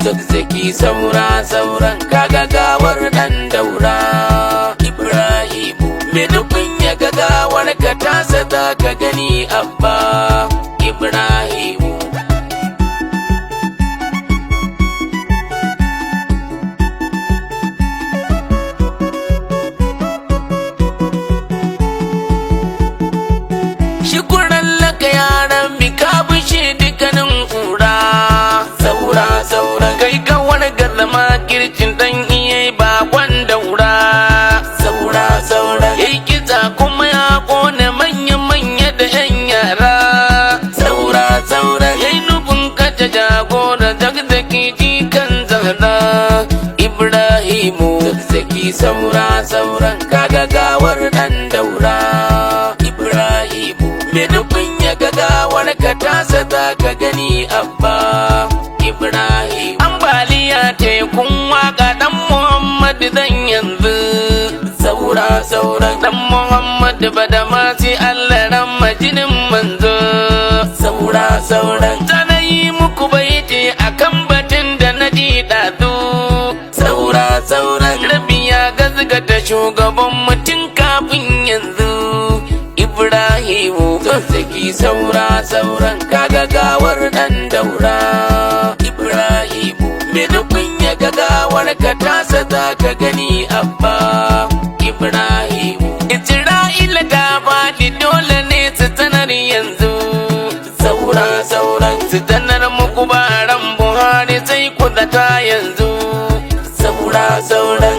Zakzaki saura sauran kaga gawar dan daura Ibrahimu me nufin ya ga gawar ka tasa za ka gani abba Ibrahimu. Shukuran laka yaran mi ka bushe dukkanin kura saura sauran kai kawar garma kirkin dan iya bakon daura saura sauran yayi kitsa kuma ya kone manya da yan yara saura sauran yayi nufin kace jagora Zakzaki jikan Zahra Ibrahimu. Zakzaki saura sauran kaga gawar dan daura Ibrahimu me nufin ya ga gawar ka tasa za ka gani abba Ibrahim. Ambaliya tekun waka dan Muhammad dan yanzu saura sauran dan Muhammad badamasi Allah ran majinin manzo saura sauran tanayi muku baiti akan batun da na ji dadu saura sauran rabi ya gazgata shugaban mutum kafin yanzu Ibrahimu. Zakzaki saura sauran kaga gawar dan daura Ibrahimu me nufin ya ga gawar ka tasa za ka gani abba Ibrahimu. Isra'ila ta faɗi dole ne su sanar yanzu saura sauran su sanar muku baran Buhari sai ku zata yanzu saura sauran